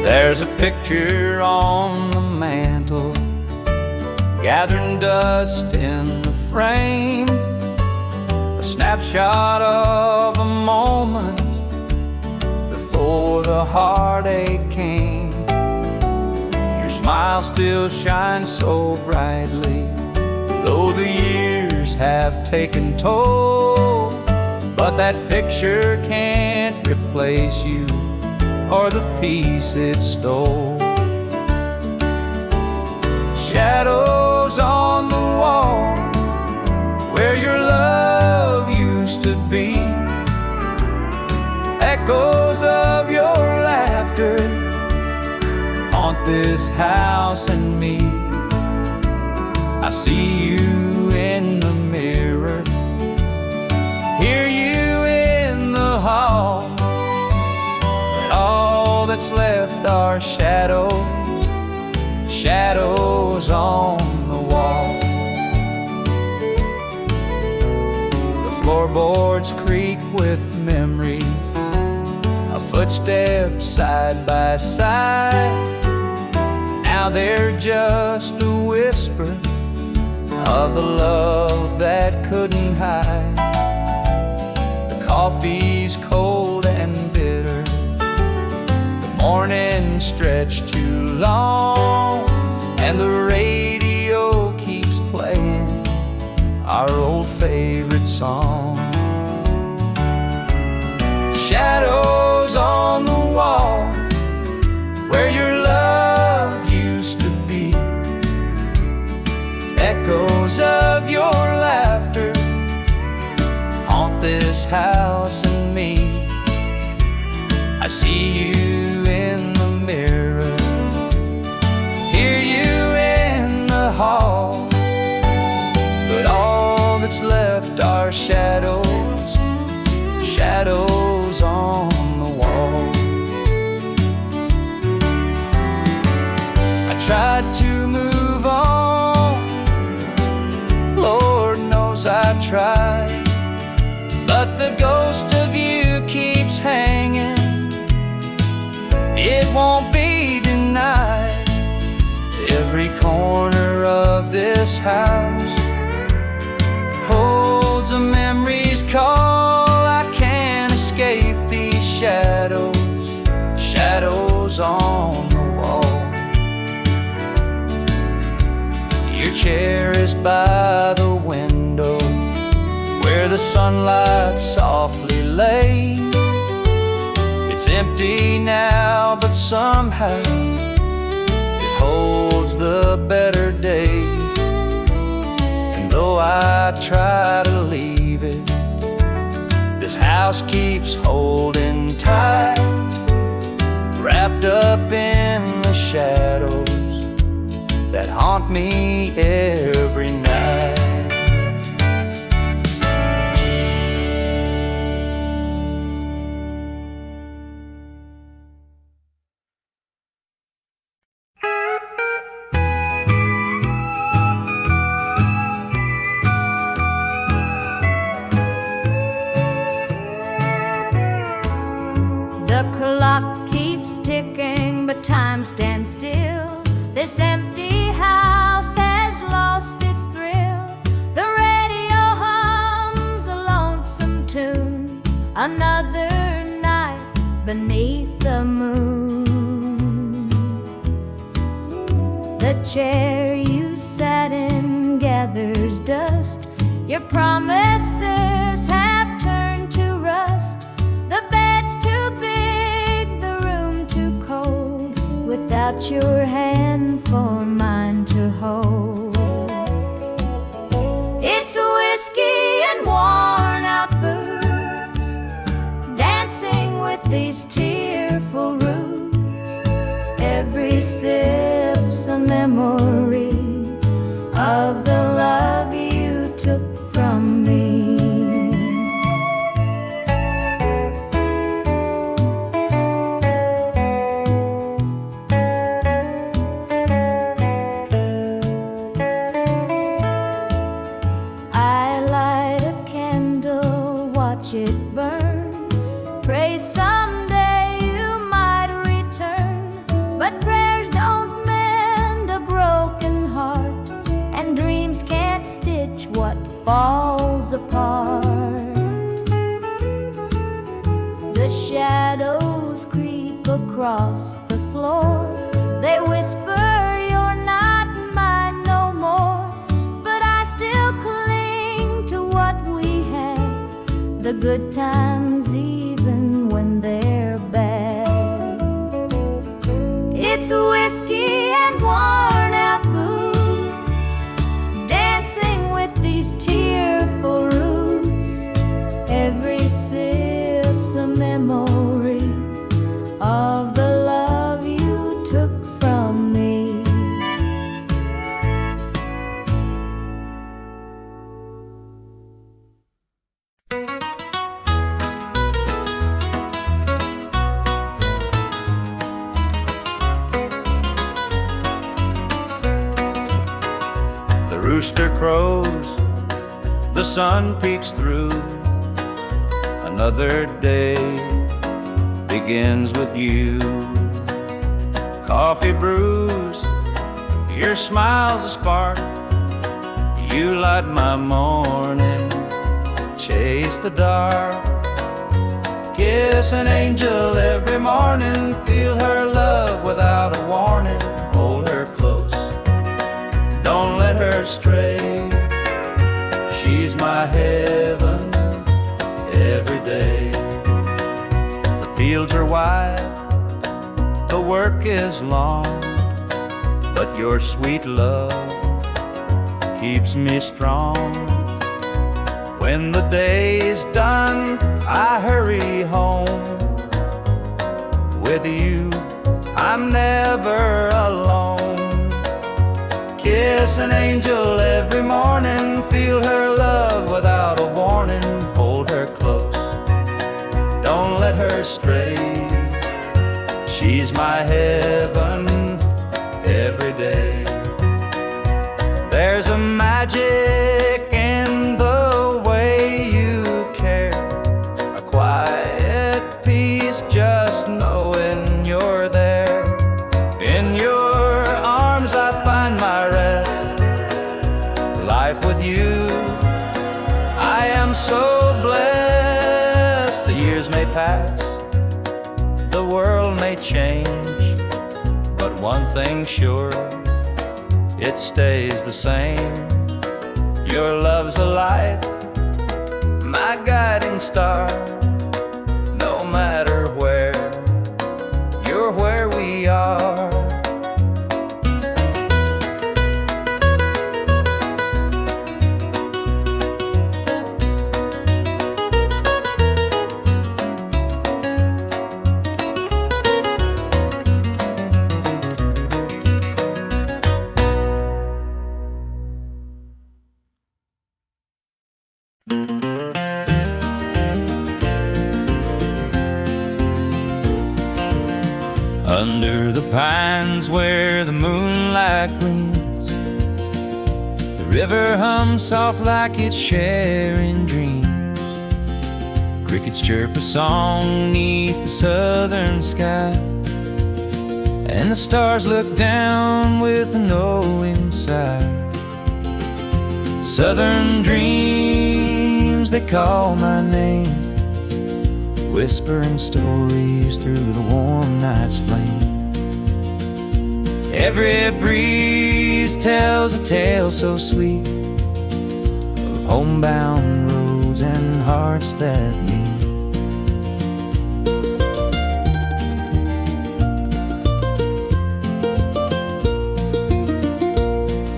There's a picture on the mantle, gathering dust in the frame, a snapshot of a moment before the heartache came. Your smile still shines so brightly, though the years have taken toll. But that picture can't replace you or the peace it stole. Shadows on the wall where your love used to be, echoes of your laughter haunt this house and me. I see you in the mirror, hear you in the hall, but all that's left are shadows, shadows on the wall. The floorboards creak with memories, our footsteps side by side. Now they're just a whisper of the love that couldn't hide. The coffee's cold and bitter, the morning stretched too long, and the radio keeps playing our old favorite song. Shadows on the wall where your love used to be, echoes of your laughter haunt this house and me. I see you in the mirror, hear you in the hall, but all that's left are shadows, shadows on the wall. I tried to move on, Lord knows I tried, but the ghost of you keeps hanging. It won't be denied. Every corner of this house holds a memory's call. I can't escape these shadows, shadows on the wall. Your chair is by the window where the sunlight softly lays. It's empty now, but somehow it holds the better days. And though I try to leave it, this house keeps holding tight, wrapped up in the shadows that haunt me every night. The clock keeps ticking, but time stands still. This empty house has lost its thrill. The radio hums a lonesome tune, another night beneath the moon. The chair you sat in gathers dust. Your promises have turned to rust. The bed's too big, the room too cold, without your hand for mine to hold. It's whiskey and worn out boots, dancing with these tearful roots. Every sip's a memory of the love you took from me. Watch it burn, pray someday you might return. falls apart. The shadows creep across the floor. They whisper, "You're not mine no more." But I still cling to what we had, the good times even when they're bad. It's whiskey and worn out boots, dancing with these tearful roots. Every sip's a memory of the love you took from me. The rooster crows, the sun peeks through. Another day begins with you. Coffee brews, your smile's a spark. You light my morning, chase the dark. Kiss an angel every morning, feel her love without a warning. Hold her close, don't let her stray. She's my heaven every day. The fields are wide, the work is long, but your sweet love keeps me strong. When the day's done, I hurry home. With you, I'm never alone. Kiss an angel every morning, feel her love without a warning. Hold her close, don't let her stray. She's my heaven every day. There's a magic in the way you care, a quiet peace just knowing you're there. In your arms I find my rest. Life with you, I am so blessed. The years may pass, the world may change, but one thing's sure, it stays the same. Your love's a light, my guiding star. No matter where, you're where we are. Under the pines where the moonlight gleams, the river hums soft like it's sharing dreams. Crickets chirp a song neath the southern sky, and the stars look down with a knowing sigh. Southern dreams, they call my name, whispering stories through the warm night's flame. Every breeze tells a tale so sweet of homebound roads and hearts that meet.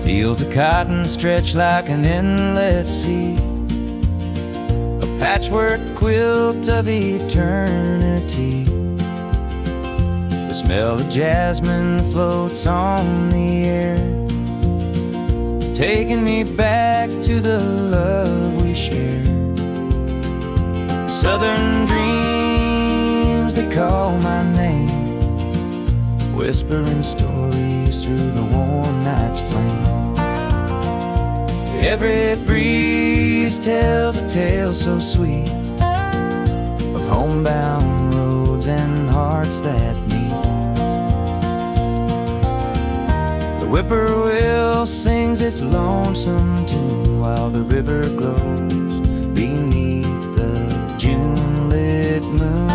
Fields of cotton stretch like an endless sea, patchwork quilt of eternity. The smell of jasmine floats on the air, taking me back to the love we shared. Southern dreams, they call my name, whispering stories through the warm night's flame. Every breeze tells a tale so sweet of homebound roads and hearts that meet. The whippoorwill sings its lonesome tune while the river glows beneath the June-lit moon.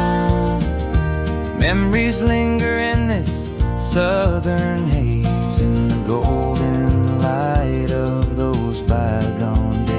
Memories linger in this southern haze, in the golden light of those bygone days.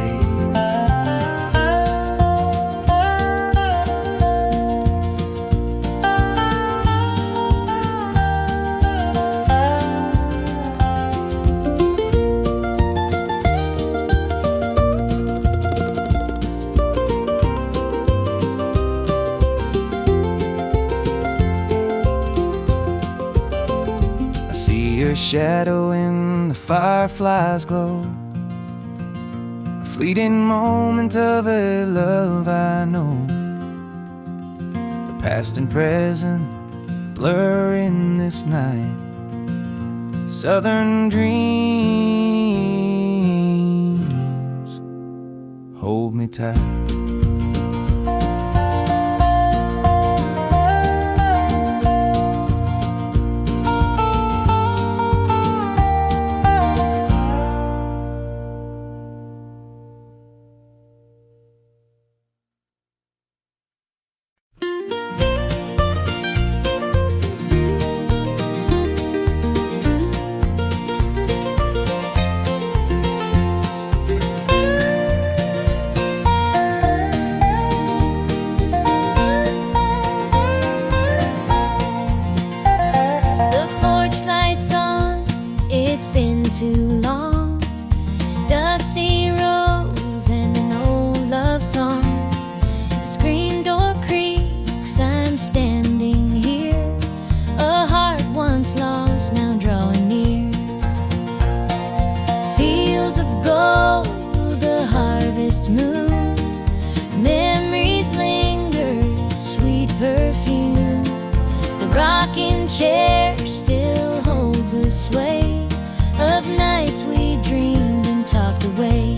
Your shadow in the firefly's glow, a fleeting moment of a love I know. The past and present blur in this night. Southern dreams hold me tight. It's been too long. Dusty rose and an old love song. The screen door creaks, I'm standing here. A heart once lost, now drawing near. Fields of gold, the harvest moon. Memories linger, sweet perfume. The rocking chair still holds the sway of nights we dreamed and talked away.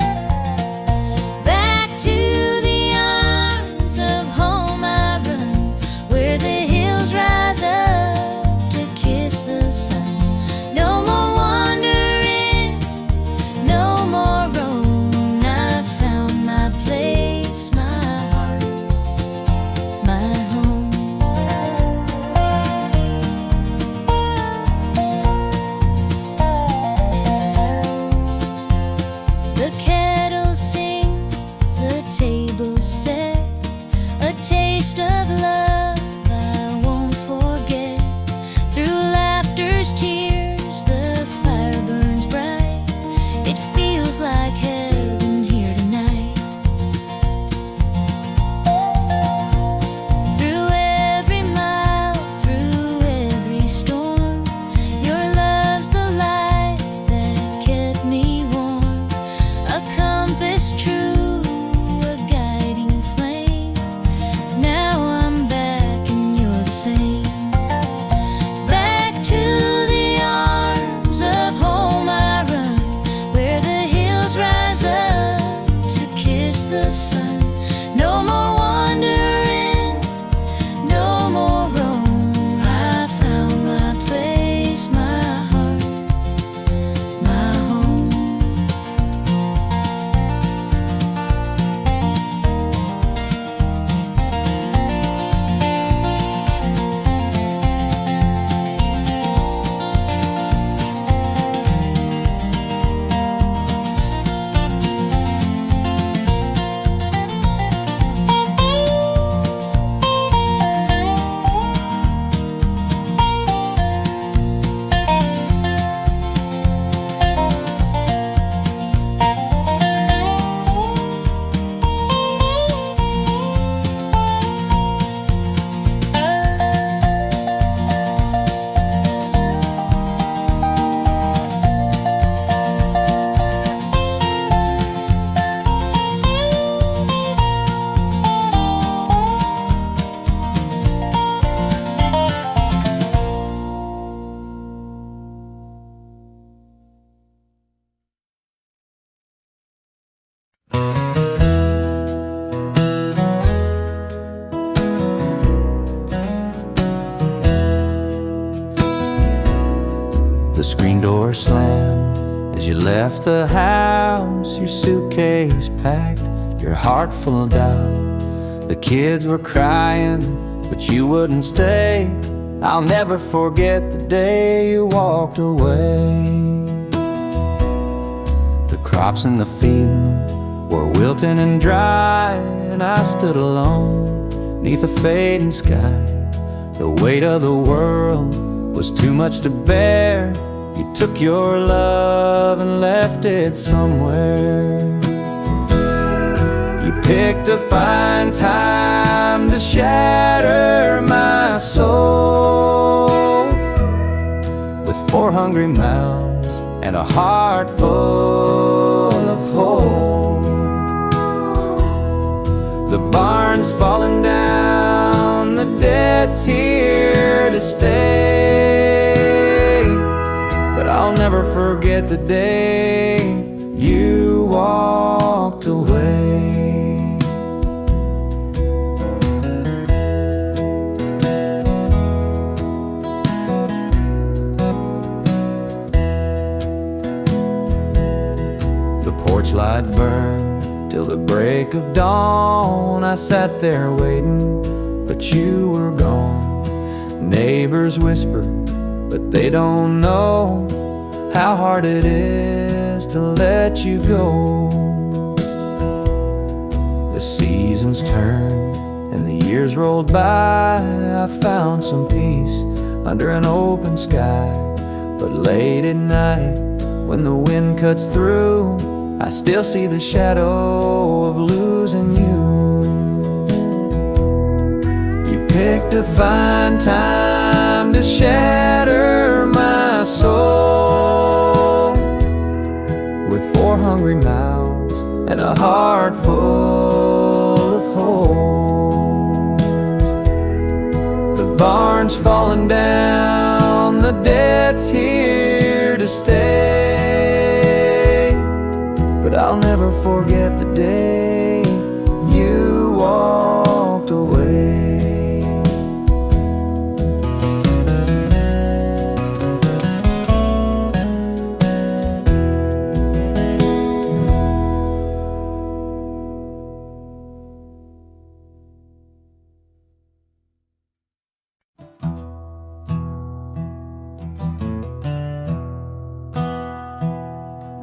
Back to the arms of home I run, where the hills rise up to kiss the sun. No more wandering, no more roam. I found my place, my heart, my home. The kettle sings, the table set, a taste of love I won't forget. Through laughter's tears, the fire burns bright. It feels like heaven here tonight. Through every mile, through every storm, your love's the light that kept me warm. A compass true, a guiding flame. Now I'm back and you're the same. Back to the arms of home I run, where the hills rise up to kiss the sun. No more wandering, no more roam. I found my place, my heart, my home. The screen door slammed as you left the house, your suitcase packed, your heart full of doubt. The kids were crying, but you wouldn't stay. I'll never forget the day you walked away. The crops in the field were wilting and dry, and I stood alone neath a fading sky. The weight of the world was too much to bear. You took your love and left it somewhere. You picked a fine time to shatter my soul with 4 hungry mouths and a heart full of holes. The barn's falling down, the debt's here to stay, but I'll never forget the day you walked away. The porch light burned till the break of dawn. I sat there waiting, but you were gone. Neighbors whispered, but they don't know how hard it is to let you go. The seasons turned and the years rolled by. I found some peace under an open sky, but late at night when the wind cuts through, I still see the shadow of losing you. You picked a fine time to shatter my soul with 4 hungry mouths and a heart full of holes. The barn's falling down, the debt's here to stay, but I'll never forget the day you walked away.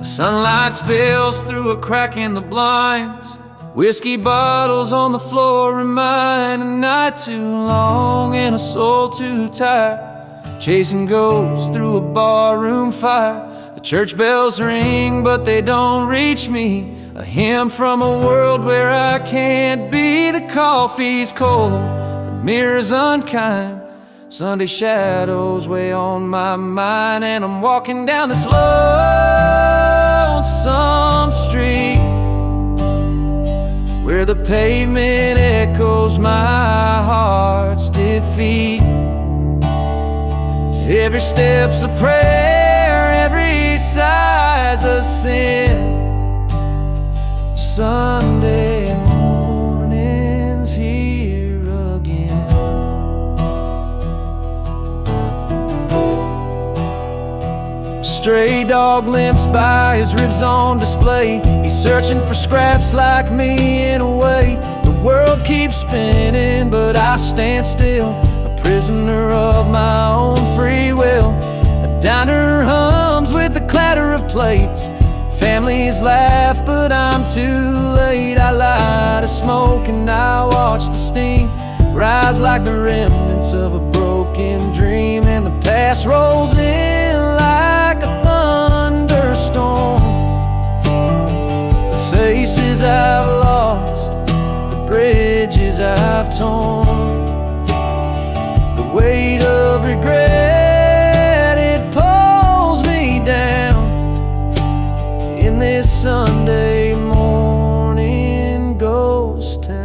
Sunlight spills through a crack in the blinds. Whiskey bottles on the floor remind a night too long and a soul too tired, chasing ghosts through a barroom fire. The church bells ring, but they don't reach me. A hymn from a world where I can't be. The coffee's cold, the mirror's unkind. Sunday shadows weigh on my mind, and I'm walking down this lonesome street where the pavement echoes my heart's defeat. Every step's a prayer, every sigh's a sin. Sunday morning's here again. Stray dog limps by, his ribs on display. He's searching for scraps like me in a way. The world keeps spinning, but I stand still, a prisoner of my own free will. A diner hums with the clatter of plates. Families laugh, but I'm too late. I light a smoke and I watch the steam rise like the remnants of a broken dream. And the past rolls in like a thunderstorm. The faces I've lost, the bridges I've torn, the weight of regret, it pulls me down in this Sunday morning ghost town.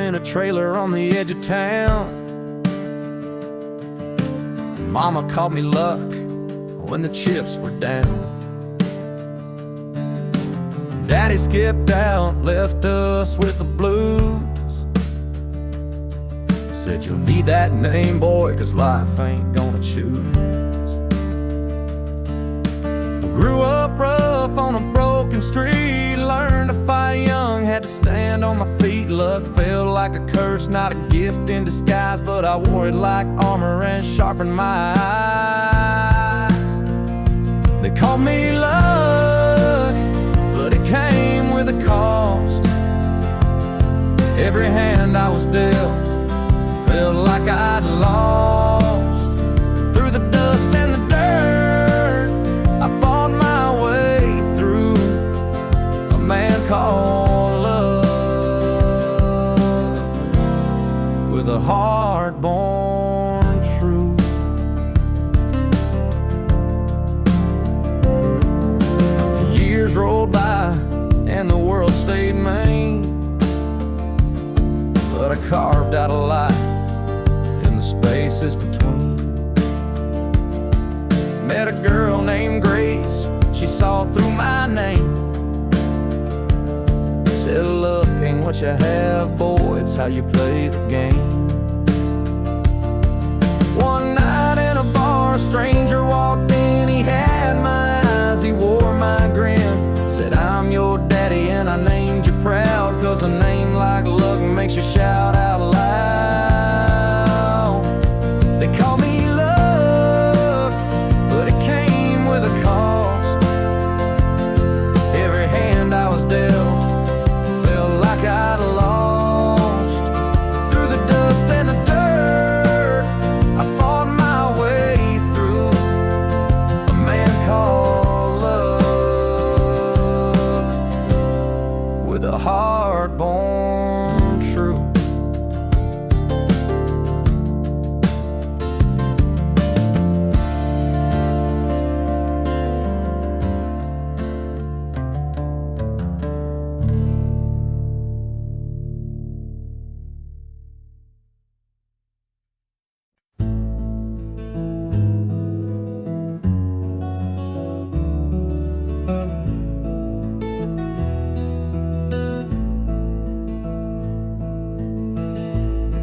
in a trailer on the edge of town. Mama called me luck when the chips were down. Daddy skipped out, left us with the blues. Said you'll need that name, boy, 'cause life ain't gonna choose. Grew up rough on a broken street, learned to fight young, had to stand on my feet. Luck felt like a curse, not a gift in disguise, but I wore it like armor and sharpened my eyes. They called me luck, but it came with a cost. Every hand I was dealt felt like I'd lost. Through the dust and the dirt, I fought my way through. A man called love, with a heart-born truth. Years rolled by and the world stayed mean, but I carved out a life in the spaces between. Met a girl named Grace, she saw through my name. Said, look, ain't what you have, boy, it's how you play the game. One night in a bar, a stranger walked in, he had my eyes, he wore my grin. Said, I'm your daddy and I named you proud, 'cause a name like luck makes you shout out loud. They call me luck, but it came with a cost. Every hand I was dealt felt like I'd lost. Through the dust and the dirt, I fought my way through. A man called love, with a heart-born truth.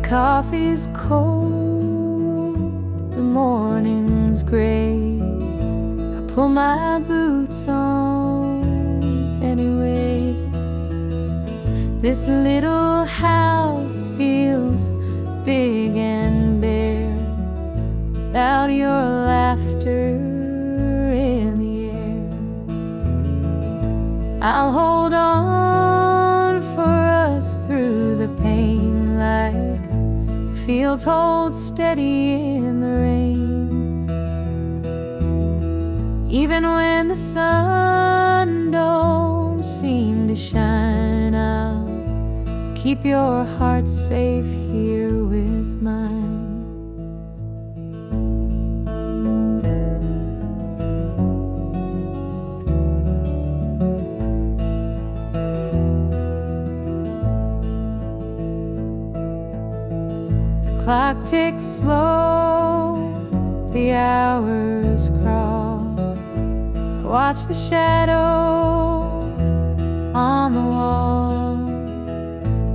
Coffee's cold, the morning's gray. I pull my boots on anyway. This little house feels big and bare without your laughter in the air. I'll hold on for us through the pain, like fields hold steady in the rain. Even when the sun don't seem to shine, I'll keep your heart safe here with mine. Clock ticks slow, the hours crawl. I watch the shadow on the wall,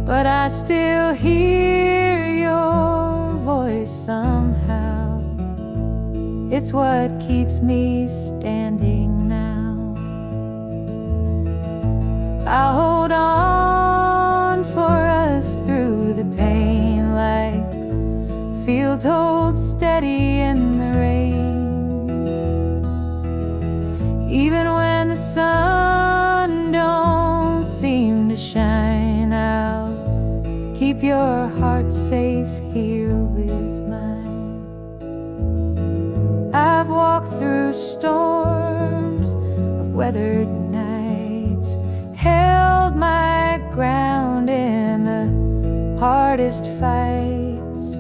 but I still hear your voice somehow. It's what keeps me standing now. I'll hold on for us through the pain, like fields hold steady in the rain. Even when the sun don't seem to shine, I'll keep your heart safe here with mine. I've walked through storms of weathered nights, held my ground in the hardest fights.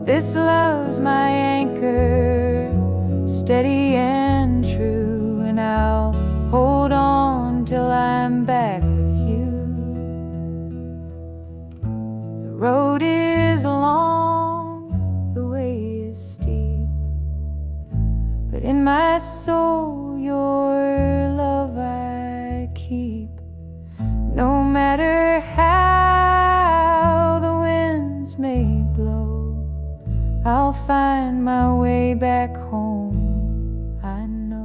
This love's my anchor, steady and true, and I'll hold on till I'm back with you. The but in my soul your love I keep. No matter how the winds may blow, I'll find my way back home, I know.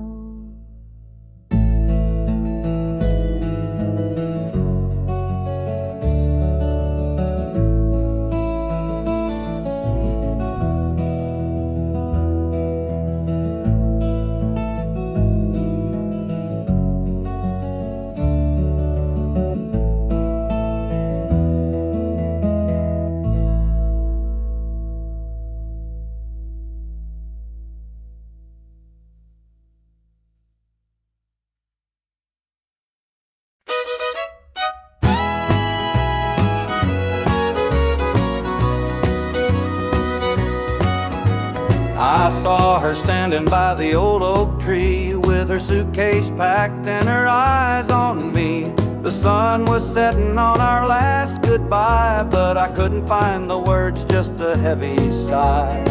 I saw her standing by the old oak tree with her suitcase packed and her eyes on me. The sun was setting on our last goodbye, but I couldn't find the words, just a heavy sigh.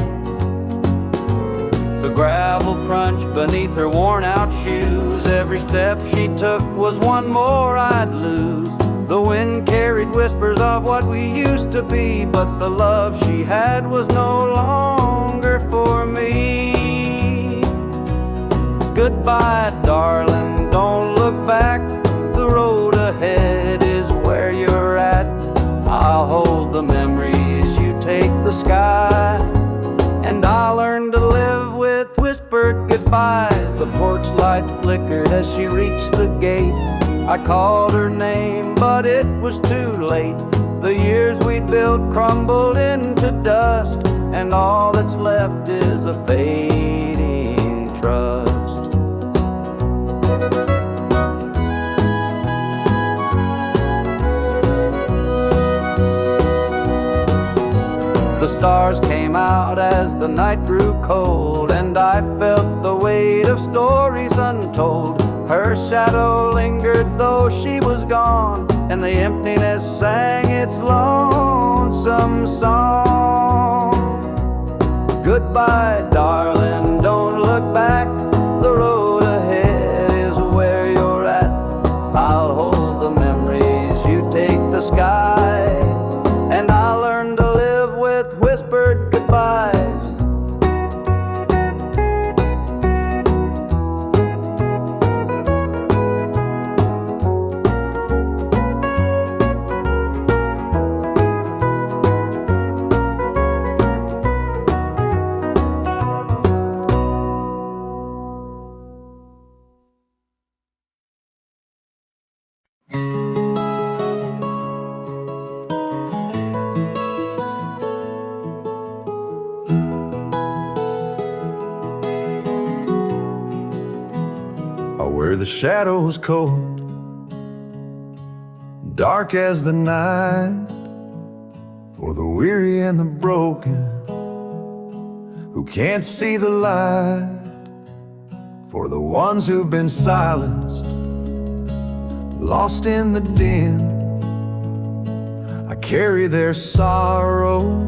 The gravel crunched beneath her worn out shoes. Every step she took was one more I'd lose. The wind carried whispers of what we used to be, but the love she had was no longer for me. Goodbye, darling, don't look back. The road ahead is where you're at. I'll hold the memories, you take the sky. And I'll learn to live with whispered goodbyes. The porch light flickered as she reached the gate. I called her name, but it was too late. The years we'd built crumbled into dust, and all that's left is a fading trust. The stars came out as the night grew cold, and I felt the weight of stories untold. Her shadow lingered though she was gone, and the emptiness sang its lonesome song. Goodbye, darling, don't look back. The road ahead is where you're at. I'll hold the memories, you take the sky. And I'll learn to live with whispered goodbyes. Where the shadows cold, dark as the night, for the weary and the broken who can't see the light, for the ones who've been silenced, lost in the din. I carry their sorrow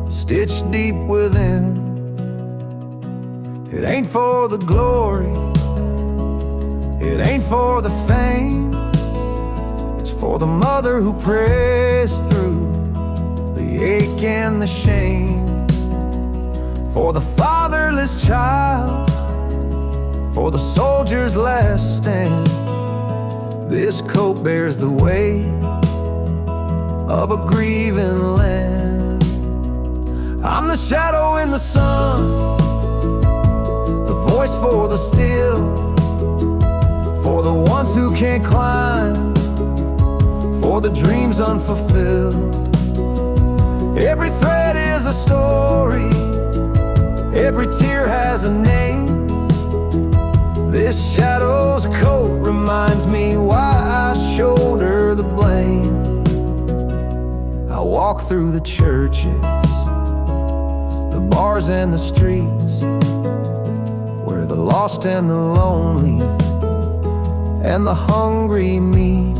stitched deep within. It ain't for the glory, it ain't for the fame, it's for the mother who prays through the ache and the shame, for the fatherless child, for the soldier's last stand. This coat bears the weight of a grieving land. I'm the shadow in the sun, the voice for the still, for the ones who can't climb, for the dreams unfulfilled. Every thread is a story, every tear has a name. This shadow's coat reminds me why I shoulder the blame. I walk through the churches, the bars and the streets, where the lost and the lonely and the hungry meet.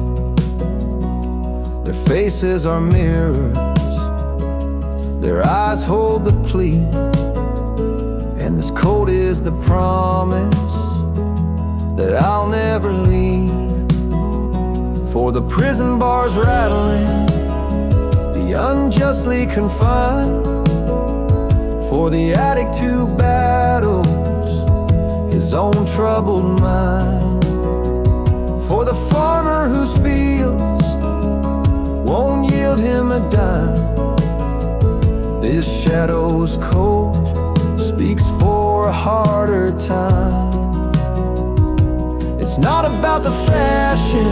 Their faces are mirrors, their eyes hold the plea, and this coat is the promise that I'll never leave. For the prison bars rattling, the unjustly confined, for the addict who battles his own troubled mind, for the farmer whose fields won't yield him a dime. This shadow's coat speaks for a harder time. It's not about the fashion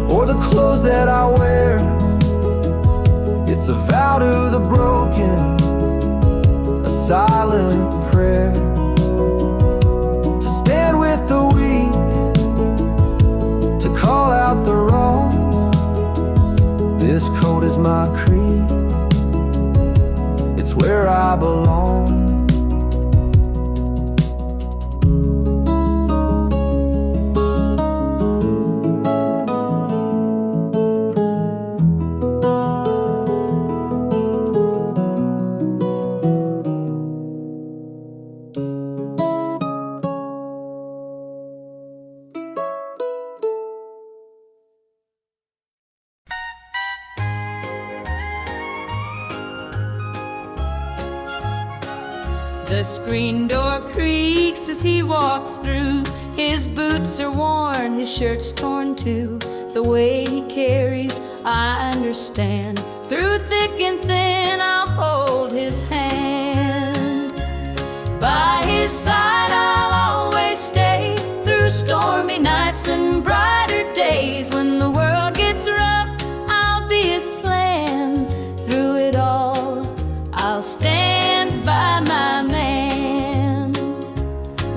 or the clothes that I wear. It's a vow to the broken, a silent prayer, to stand with the weak, to call out the wrong. This coat is my creed, it's where I belong. The screen door creaks as he walks through. His boots are worn, his shirt's torn too. The way he carries, I understand. Through thick and thin, I'll hold his hand. By his side, I'll always stay. Through stormy nights and brighter days. When the world gets rough, I'll be his plan. Through it all, I'll stand by my man.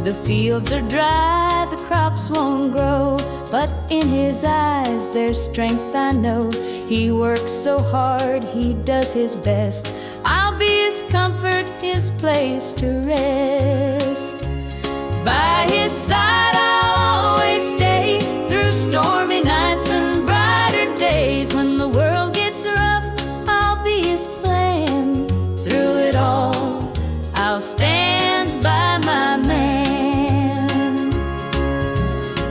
The fields are dry, the crops won't grow, but in his eyes there's strength, I know. He works so hard, he does his best. I'll be his comfort, his place to rest. By his side I'll always stay. Through stormy nights and brighter days. When the world gets rough, I'll be his plan. Through it all, I'll stand by my man.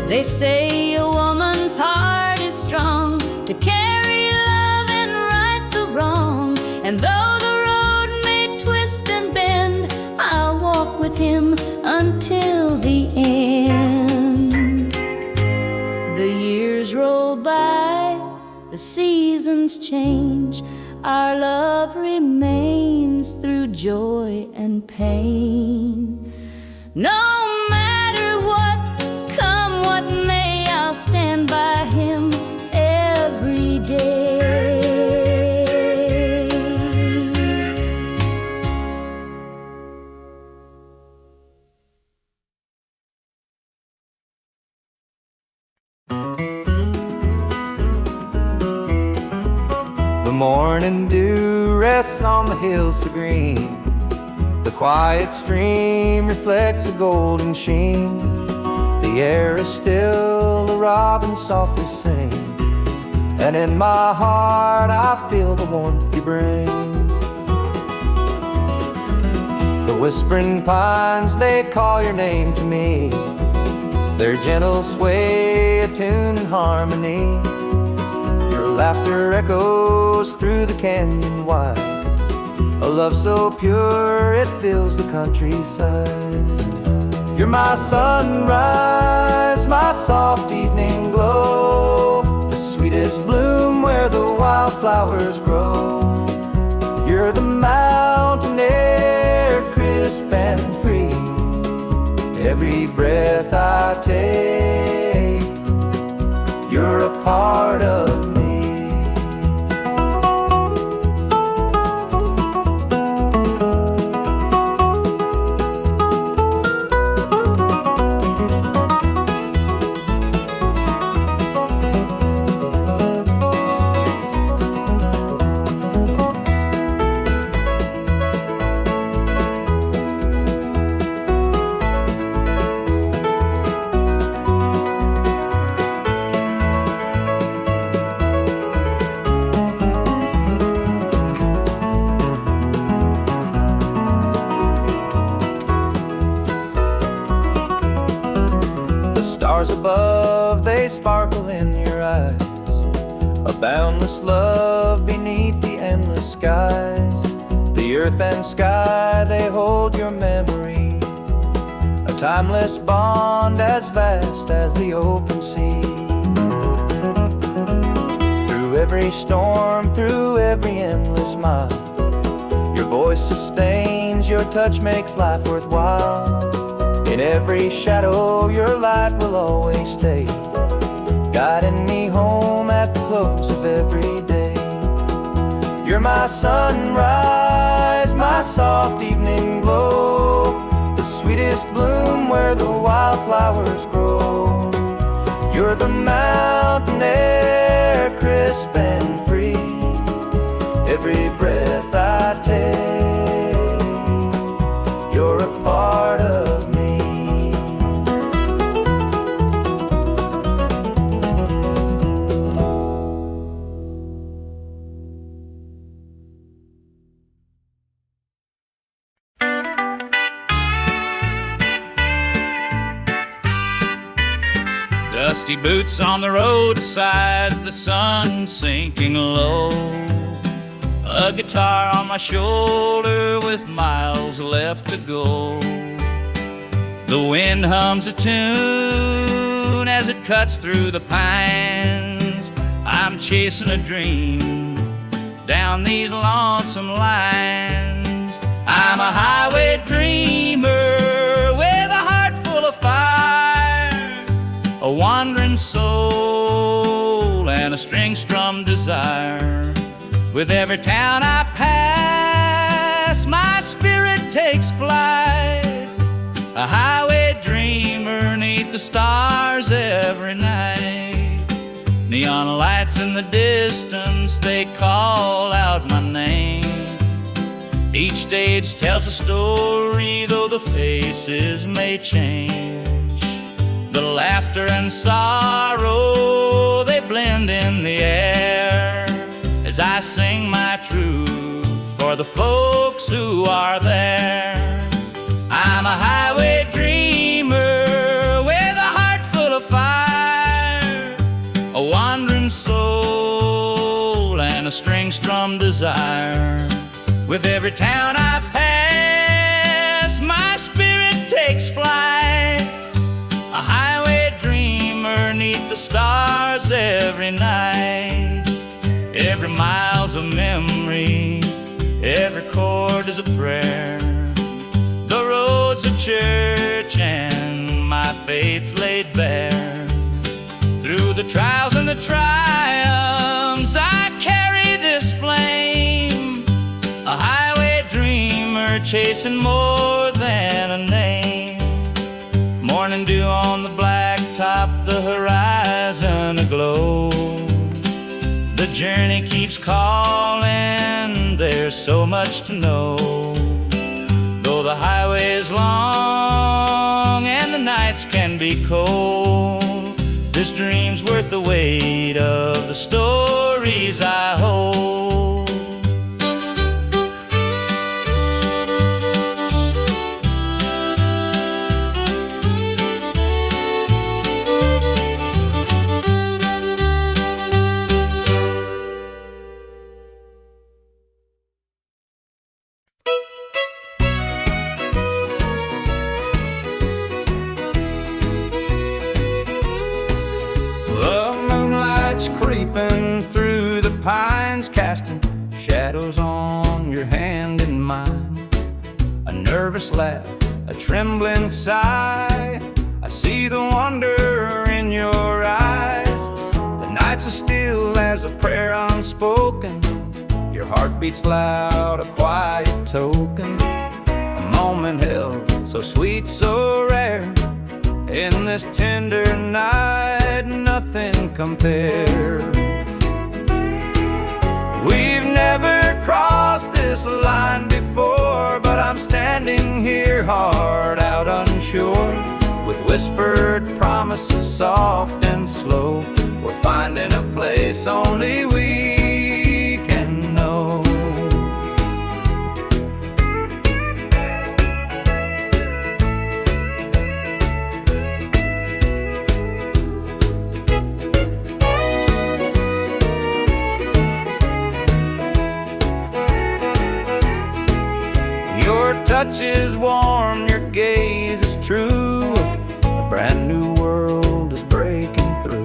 They say a woman's heart is strong, to carry love and right the wrong. And though the road may twist and bend, I'll walk with him until the end. The years roll by, the seasons change, our love remains through joy and pain. No matter what, come what may, I'll stand by him every day. The morning dew rests on the hills so green. The quiet stream reflects a golden sheen. The air is still, the robins softly sing, and in my heart I feel the warmth you bring. The whispering pines, they call your name to me. Their gentle sway, a tune in harmony. Your laughter echoes through the canyon wide, a love so pure it fills the countryside. You're my sunrise, my soft evening glow, the sweetest bloom where the wildflowers grow. You're the mountain air, crisp and free. Every breath I take, you're a part of me. stars above, they sparkle in your eyes. A boundless love beneath the endless skies. The earth and sky, they hold your memory. A timeless bond as vast as the open sea. Through every storm, through every endless mile, your voice sustains, your touch makes life worthwhile. In every shadow, your light will always stay, guiding me home at the close of every day. You're my sunrise, my soft evening glow, the sweetest bloom where the wildflowers grow. You're the mountain air, crisp and free, every breath I take, you're a part of me. Dusty boots on the roadside, the sun sinking low. A guitar on my shoulder with miles left to go. The wind hums a tune as it cuts through the pines. I'm chasing a dream down these lonesome lines. I'm a highway dreamer with a heart full of fire, a wandering soul and a string-strummed desire. With every town I pass, my spirit takes flight, a highway dreamer 'neath the stars every night. Neon lights in the distance, they call out my name. Each stage tells a story, though the faces may change. The laughter and sorrow, they blend in the air, as I sing my truth for the folks who are there. I'm a highway dreamer with a heart full of fire, a wandering soul and a string-strummed desire. With every town I pass, my spirit takes flight, a highway dreamer 'neath the stars every night. Every mile's a memory, every chord is a prayer. The road's a church and my faith's laid bare. Through the trials and the triumphs, I carry this flame, a highway dreamer chasing more than a name. Morning dew on the blacktop, the horizon aglow. The journey keeps calling, there's so much to know. Though the highway is long and the nights can be cold, this dream's worth the weight of the stories I hold. Creeping through the pines, casting shadows on your hand and mine. A nervous laugh, a trembling sigh, I see the wonder in your eyes. The nights are still as a prayer unspoken, your heart beats loud, a quiet token. A moment held, so sweet, so rare. In this tender night, nothing compares. We've never crossed this line before, but I'm standing here hard out unsure, with whispered promises soft and slow. We're finding a place only we can know. touch is warm, your gaze is true. A brand new world is breaking through.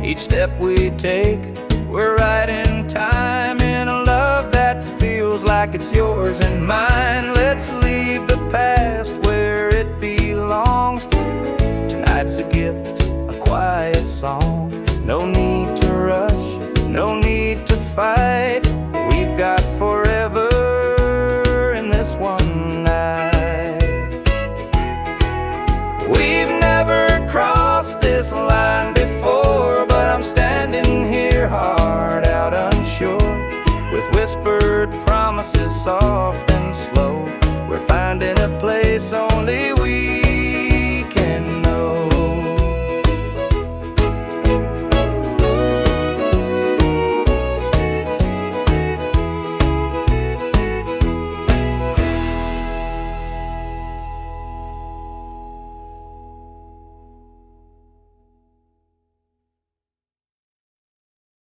Each step we take, we're right in time, in a love that feels like it's yours and mine. Let's leave the past where it belongs. Tonight's a gift, a quiet song. No need to rush, no need to fight. We've got forever in this one night. We've never crossed this line before, but I'm standing here, heart out unsure, with whispered promises soft